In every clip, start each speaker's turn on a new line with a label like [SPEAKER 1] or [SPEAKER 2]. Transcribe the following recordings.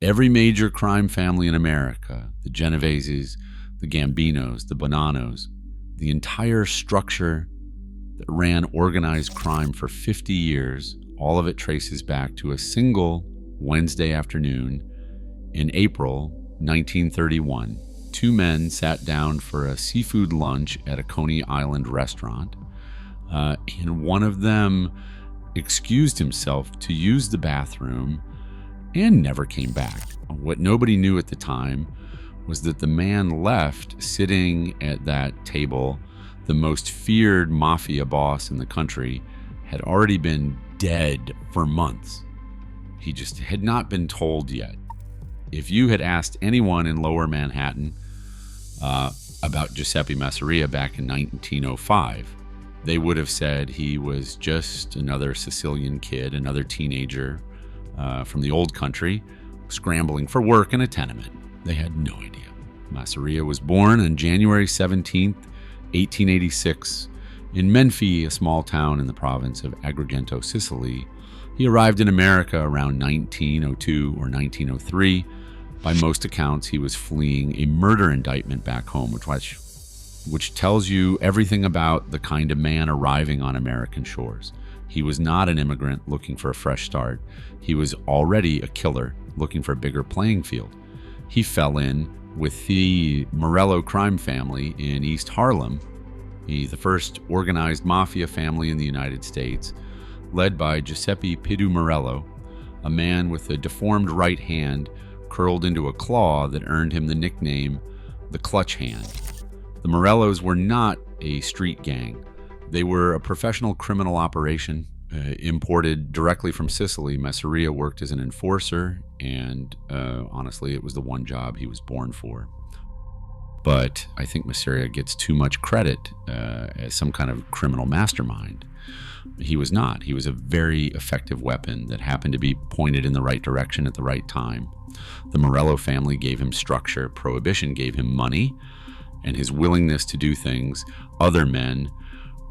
[SPEAKER 1] Every major crime family in America, the Genoveses, the Gambinos, the Bonanos, the entire structure that ran organized crime for 50 years, all of it traces back to a single Wednesday afternoon in April 1931. Two men sat down for a seafood lunch at a Coney Island restaurant, and one of them excused himself to use the bathroom and never came back. What nobody knew at the time was that the man left sitting at that table. The most feared mafia boss in the country had already been dead for months. He just had not been told yet. If you had asked anyone in Lower Manhattan about Giuseppe Masseria back in 1905, they would have said he was just another Sicilian kid, another teenager from the old country, scrambling for work in a tenement. They had no idea. Masseria was born on January 17th, 1886, in Menfi, a small town in the province of Agrigento, Sicily. He arrived in America around 1902 or 1903. By most accounts, he was fleeing a murder indictment back home, which tells you everything about the kind of man arriving on American shores. He was not an immigrant looking for a fresh start. He was already a killer looking for a bigger playing field. He fell in with the Morello crime family in East Harlem, the first organized mafia family in the United States, led by Giuseppe Pidu Morello, a man with a deformed right hand curled into a claw that earned him the nickname the Clutch Hand. The Morellos were not a street gang. They were a professional criminal operation imported directly from Sicily. Masseria worked as an enforcer, and honestly, it was the one job he was born for. But I think Masseria gets too much credit as some kind of criminal mastermind. He was not. He was a very effective weapon that happened to be pointed in the right direction at the right time. The Morello family gave him structure. Prohibition gave him money, and his willingness to do things other men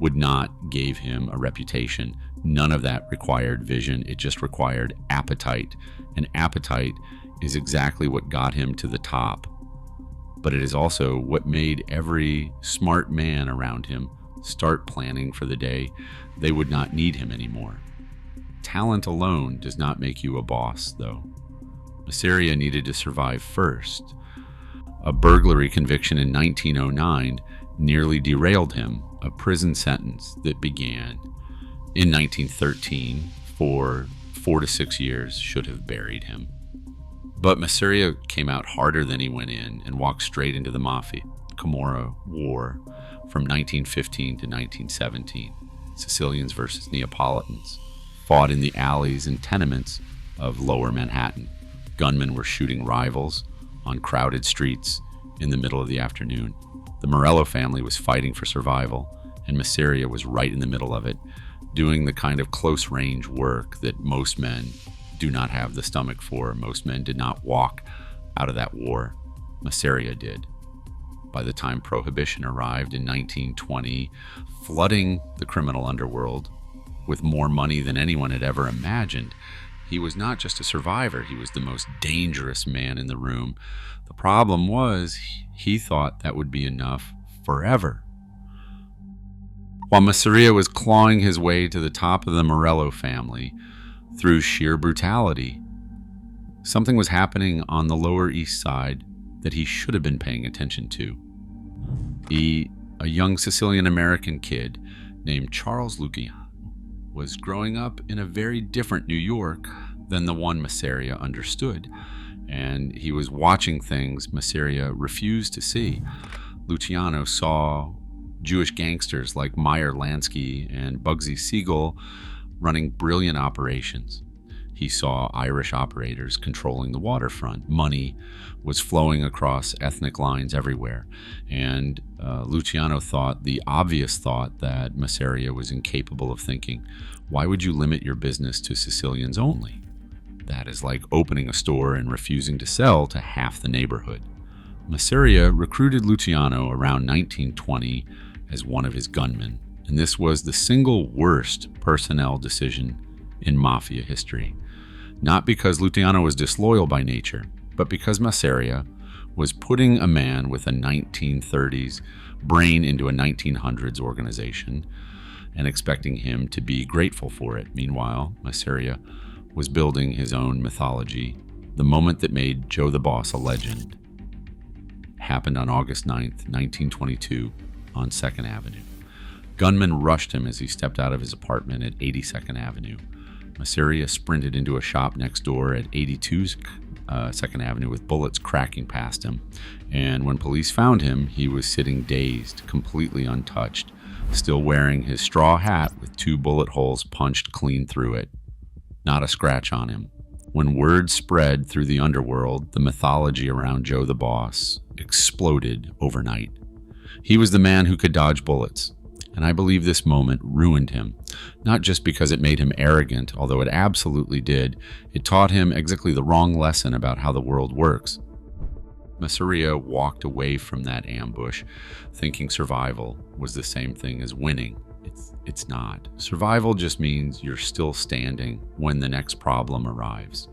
[SPEAKER 1] would not give him a reputation. None of that required vision. It just required appetite. And appetite is exactly what got him to the top. But it is also what made every smart man around him start planning for the day they would not need him anymore. Talent alone does not make you a boss, though. Masseria needed to survive first. A burglary conviction in 1909 nearly derailed him. A prison sentence that began in 1913 for 4 to 6 years should have buried him. But Masseria came out harder than he went in and walked straight into the Mafia. Castellammarese War from 1915 to 1917. Sicilians versus Neapolitans fought in the alleys and tenements of Lower Manhattan. Gunmen were shooting rivals on crowded streets in the middle of the afternoon. The Morello family was fighting for survival, and Masseria was right in the middle of it, doing the kind of close-range work that most men do not have the stomach for. Most men did not walk out of that war. Masseria did. By the time Prohibition arrived in 1920, flooding the criminal underworld with more money than anyone had ever imagined, he was not just a survivor, he was the most dangerous man in the room. The problem was, he thought that would be enough forever. While Masseria was clawing his way to the top of the Morello family through sheer brutality, something was happening on the Lower East Side that he should have been paying attention to. A young Sicilian-American kid named Charles Luciano was growing up in a very different New York than the one Masseria understood, and he was watching things Masseria refused to see. Luciano saw Jewish gangsters like Meyer Lansky and Bugsy Siegel running brilliant operations. He saw Irish operators controlling the waterfront. Money was flowing across ethnic lines everywhere. And Luciano thought the obvious thought that Masseria was incapable of thinking. Why would you limit your business to Sicilians only? That is like opening a store and refusing to sell to half the neighborhood. Masseria recruited Luciano around 1920 as one of his gunmen, and this was the single worst personnel decision in Mafia history. not because Luciano was disloyal by nature, but because Masseria was putting a man with a 1930s brain into a 1900s organization and expecting him to be grateful for it. Meanwhile, Masseria was building his own mythology. The moment that made Joe the Boss a legend happened on August 9th, 1922, on 2nd Avenue. Gunmen rushed him as he stepped out of his apartment at 82nd Avenue. Masseria sprinted into a shop next door at 82's 2nd Avenue with bullets cracking past him. And when police found him, he was sitting dazed, completely untouched, still wearing his straw hat with 2 bullet holes punched clean through it. Not a scratch on him. When word spread through the underworld, the mythology around Joe the Boss exploded overnight. He was the man who could dodge bullets. And I believe this moment ruined him, not just because it made him arrogant, although it absolutely did. It taught him exactly the wrong lesson about how the world works. Masseria walked away from that ambush, thinking survival was the same thing as winning. It's not. Survival just means you're still standing when the next problem arrives.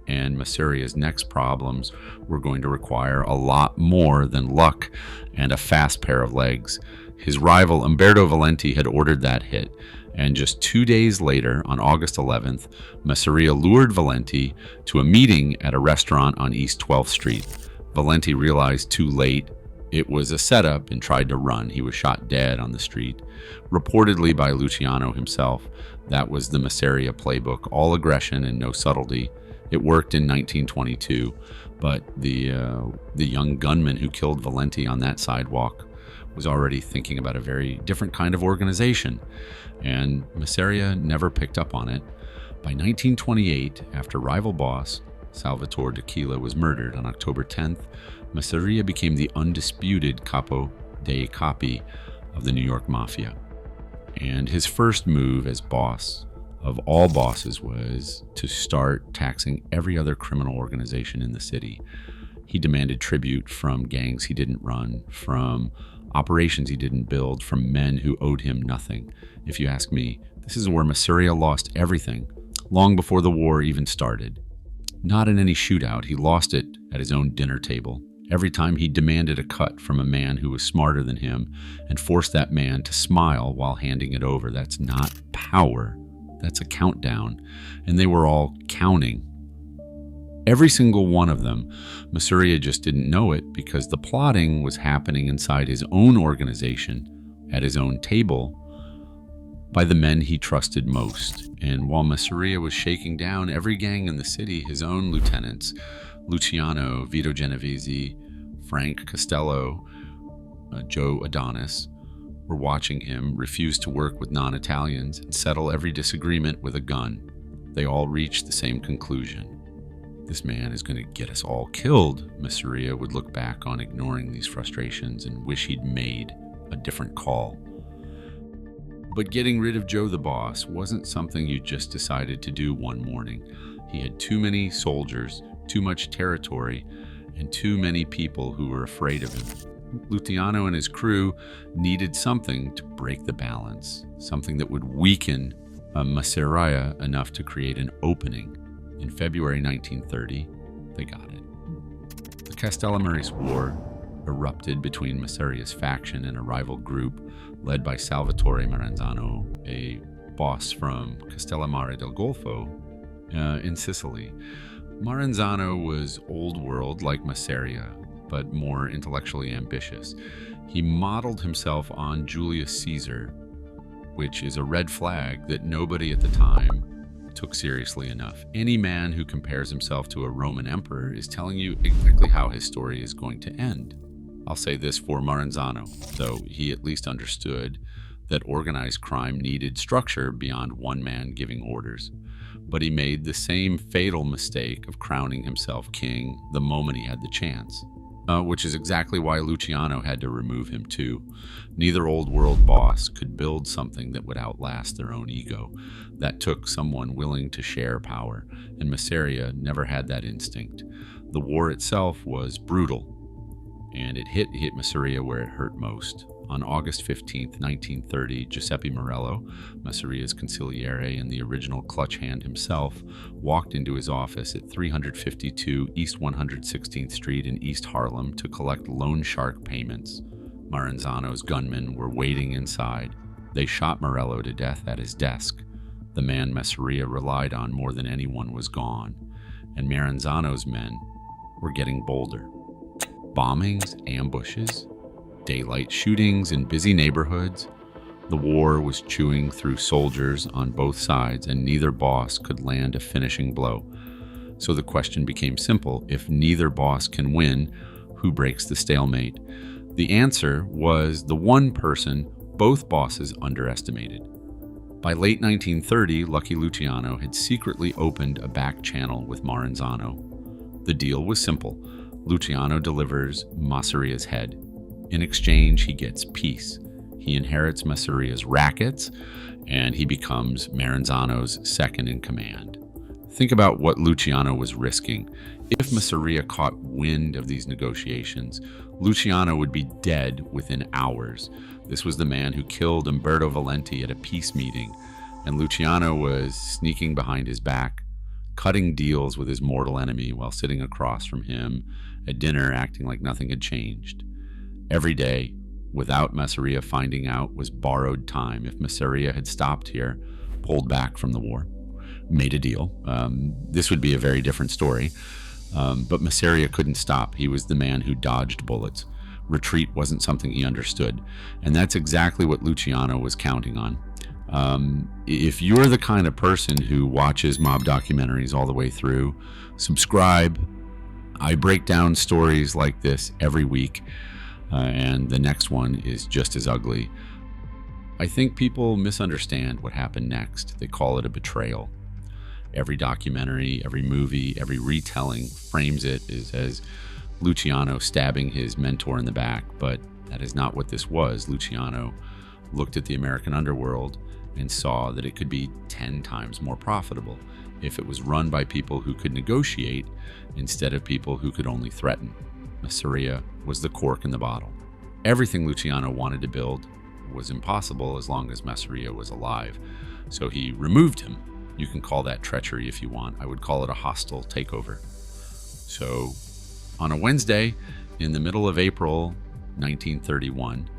[SPEAKER 1] And Masseria's next problems were going to require a lot more than luck and a fast pair of legs. His rival, Umberto Valenti, had ordered that hit, and just 2 days later, on August 11th, Masseria lured Valenti to a meeting at a restaurant on East 12th Street. Valenti realized too late it was a setup and tried to run. He was shot dead on the street, reportedly by Luciano himself. That was the Masseria playbook, all aggression and no subtlety. It worked in 1922, but the young gunman who killed Valenti on that sidewalk was already thinking about a very different kind of organization, and Masseria never picked up on it. By 1928, after rival boss Salvatore D'Aquila was murdered on October 10th, Masseria became the undisputed capo dei capi of the New York Mafia. And his first move as boss of all bosses was to start taxing every other criminal organization in the city. He demanded tribute from gangs he didn't run, from operations he didn't build, from men who owed him nothing. If you ask me, this is where Masseria lost everything, long before the war even started. Not in any shootout, he lost it at his own dinner table. Every time he demanded a cut from a man who was smarter than him and forced that man to smile while handing it over. That's not power, that's a countdown. And they were all counting. Every single one of them. Masseria just didn't know it because the plotting was happening inside his own organization, at his own table, by the men he trusted most. And while Masseria was shaking down every gang in the city, his own lieutenants, Luciano, Vito Genovese, Frank Costello, Joe Adonis, were watching him refuse to work with non-Italians and settle every disagreement with a gun. They all reached the same conclusion. This man is going to get us all killed. Masseria would look back on ignoring these frustrations and wish he'd made a different call. But getting rid of Joe the Boss wasn't something you just decided to do one morning. He had too many soldiers, too much territory, and too many people who were afraid of him. Luciano and his crew needed something to break the balance, something that would weaken Masseria enough to create an opening. In February 1930, they got it. The Castellammarese War erupted between Masseria's faction and a rival group led by Salvatore Marenzano, a boss from Castellamare del Golfo in Sicily. Marenzano was old world like Masseria, but more intellectually ambitious. He modeled himself on Julius Caesar, which is a red flag that nobody at the time took seriously enough. Any man who compares himself to a Roman emperor is telling you exactly how his story is going to end. I'll say this for Marenzano, though he at least understood that organized crime needed structure beyond one man giving orders. But he made the same fatal mistake of crowning himself king the moment he had the chance, which is exactly why Luciano had to remove him too. Neither old world boss could build something that would outlast their own ego. That took someone willing to share power, and Masseria never had that instinct. The war itself was brutal, and it hit Masseria where it hurt most, On August 15th, 1930, Giuseppe Morello, Masseria's consigliere and the original clutch hand himself, walked into his office at 352 East 116th Street in East Harlem to collect loan shark payments. Maranzano's gunmen were waiting inside. They shot Morello to death at his desk. The man Masseria relied on more than anyone was gone, and Maranzano's men were getting bolder. Bombings, ambushes, daylight shootings in busy neighborhoods. The war was chewing through soldiers on both sides, and neither boss could land a finishing blow. So the question became simple: if neither boss can win, who breaks the stalemate? The answer was the one person both bosses underestimated. By late 1930, Lucky Luciano had secretly opened a back channel with Maranzano. The deal was simple. Luciano delivers Masseria's head. In exchange, he gets peace. He inherits Masseria's rackets, and he becomes Maranzano's second in command. Think about what Luciano was risking. If Masseria caught wind of these negotiations, Luciano would be dead within hours. This was the man who killed Umberto Valenti at a peace meeting, and Luciano was sneaking behind his back, cutting deals with his mortal enemy while sitting across from him at dinner, acting like nothing had changed. Every day, without Masseria finding out, was borrowed time. If Masseria had stopped here, pulled back from the war, made a deal, this would be a very different story. But Masseria couldn't stop. He was the man who dodged bullets. Retreat wasn't something he understood. And that's exactly what Luciano was counting on. If you're the kind of person who watches mob documentaries all the way through, subscribe. I break down stories like this every week. And the next one is just as ugly. I think people misunderstand what happened next. They call it a betrayal. Every documentary, every movie, every retelling frames it as Luciano stabbing his mentor in the back, but that is not what this was. Luciano looked at the American underworld and saw that it could be 10 times more profitable if it was run by people who could negotiate instead of people who could only threaten. Masseria was the cork in the bottle. Everything Luciano wanted to build was impossible as long as Masseria was alive, so he removed him. You can call that treachery if you want. I would call it a hostile takeover. So, on a Wednesday, in the middle of April 1931,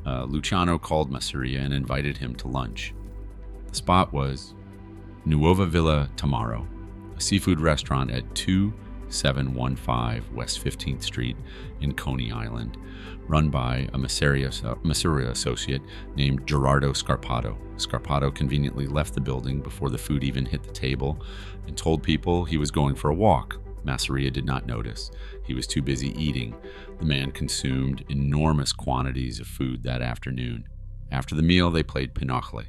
[SPEAKER 1] Luciano called Masseria and invited him to lunch. The spot was Nuova Villa Tamaro, a seafood restaurant at 2715 West 15th Street in Coney Island, run by a Masseria associate named Gerardo Scarpato. Scarpato conveniently left the building before the food even hit the table and told people he was going for a walk. Masseria did not notice. He was too busy eating. The man consumed enormous quantities of food that afternoon. After the meal, they played Pinocle.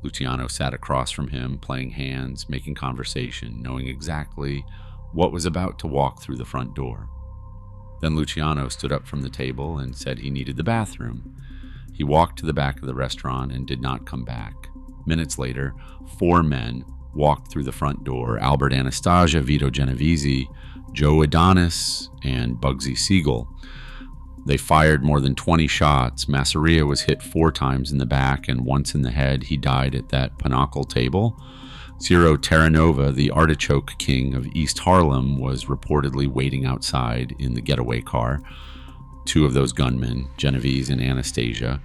[SPEAKER 1] Luciano sat across from him, playing hands, making conversation, knowing exactly what was about to walk through the front door. Then Luciano stood up from the table and said he needed the bathroom. He walked to the back of the restaurant and did not come back. Minutes later, 4 men walked through the front door: Albert Anastasia, Vito Genovese, Joe Adonis, and Bugsy Siegel. They fired more than 20 shots. Masseria was hit 4 times in the back and once in the head. He died at that Pinnacle table. Ciro Terranova, the artichoke king of East Harlem, was reportedly waiting outside in the getaway car. 2 of those gunmen, Genovese and Anastasia,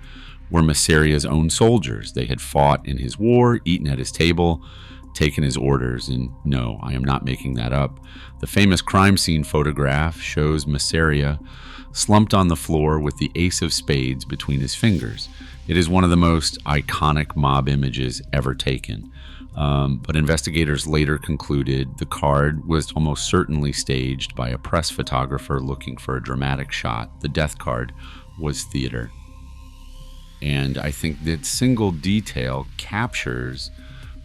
[SPEAKER 1] were Masseria's own soldiers. They had fought in his war, eaten at his table, taken his orders, and no, I am not making that up. The famous crime scene photograph shows Masseria slumped on the floor with the ace of spades between his fingers. It is one of the most iconic mob images ever taken. But investigators later concluded the card was almost certainly staged by a press photographer looking for a dramatic shot. The death card was theater. And I think that single detail captures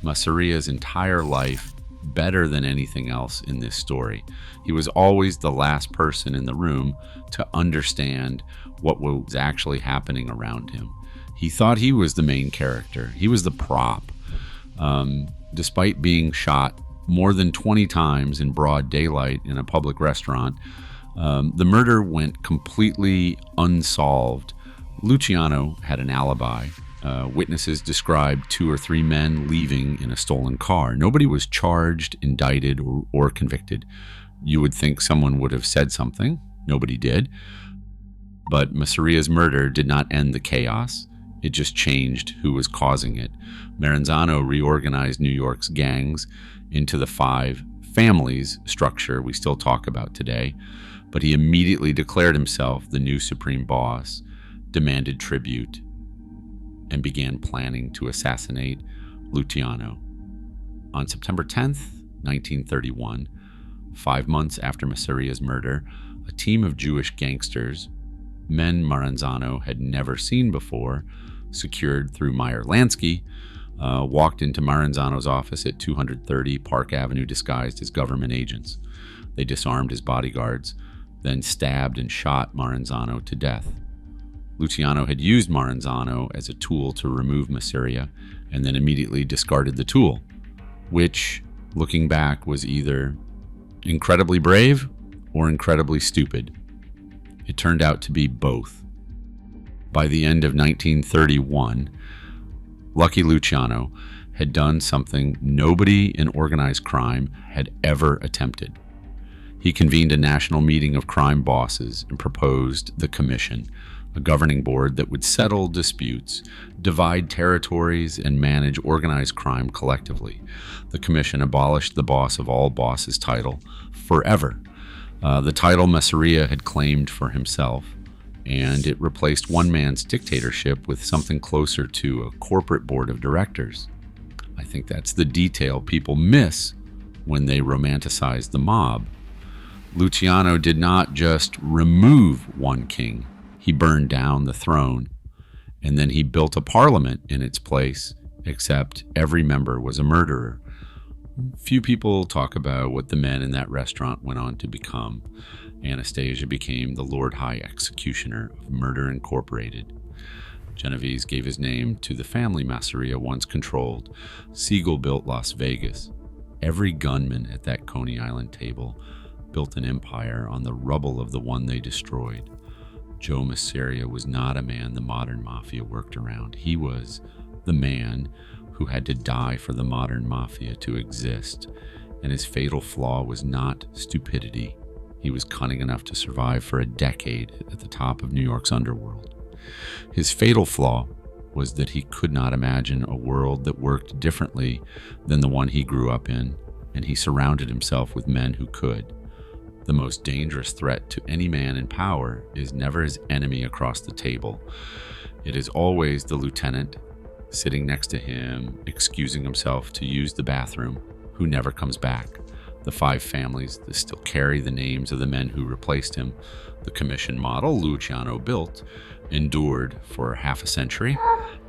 [SPEAKER 1] Masseria's entire life better than anything else in this story. He was always the last person in the room to understand what was actually happening around him. He thought he was the main character. He was the prop. Despite being shot more than 20 times in broad daylight in a public restaurant, the murder went completely unsolved Luciano had an alibi. Witnesses described 2 or 3 men leaving in a stolen car. Nobody was charged, indicted, or convicted. You would think someone would have said something. Nobody did. But Masseria's murder did not end the chaos. It just changed who was causing it. Maranzano reorganized New York's gangs into the 5 families structure we still talk about today, but he immediately declared himself the new supreme boss, demanded tribute, and began planning to assassinate Luciano. On September 10th, 1931, 5 months after Masseria's murder, a team of Jewish gangsters, men Maranzano had never seen before, secured through Meyer Lansky, walked into Maranzano's office at 230 Park Avenue disguised as government agents. They disarmed his bodyguards, then stabbed and shot Maranzano to death. Luciano had used Maranzano as a tool to remove Masseria and then immediately discarded the tool, which, looking back, was either incredibly brave or incredibly stupid. It turned out to be both. By the end of 1931, Lucky Luciano had done something nobody in organized crime had ever attempted. He convened a national meeting of crime bosses and proposed the Commission, a governing board that would settle disputes, divide territories, and manage organized crime collectively. The Commission abolished the boss of all bosses title forever. The title Masseria had claimed for himself, and it replaced one man's dictatorship with something closer to a corporate board of directors. I think that's the detail people miss when they romanticize the mob. Luciano did not just remove one king. He burned down the throne, and then he built a parliament in its place, except every member was a murderer. Few people talk about what the men in that restaurant went on to become. Anastasia became the Lord High Executioner of Murder Incorporated. Genovese gave his name to the family Masseria once controlled. Siegel built Las Vegas. Every gunman at that Coney Island table built an empire on the rubble of the one they destroyed. Joe Masseria was not a man the modern mafia worked around. He was the man who had to die for the modern mafia to exist, and his fatal flaw was not stupidity. He was cunning enough to survive for a decade at the top of New York's underworld. His fatal flaw was that he could not imagine a world that worked differently than the one he grew up in, and he surrounded himself with men who could. The most dangerous threat to any man in power is never his enemy across the table. It is always the lieutenant sitting next to him, excusing himself to use the bathroom, who never comes back. The 5 families that still carry the names of the men who replaced him. The commission model Luciano built endured for half a century,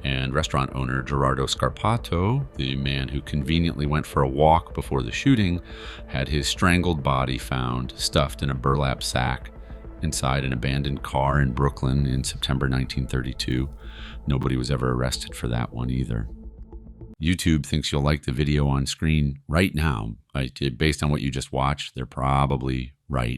[SPEAKER 1] and restaurant owner Gerardo Scarpato, the man who conveniently went for a walk before the shooting, had his strangled body found stuffed in a burlap sack inside an abandoned car in Brooklyn in September 1932. Nobody was ever arrested for that one either. YouTube thinks you'll like the video on screen right now. Based on what you just watched, they're probably right.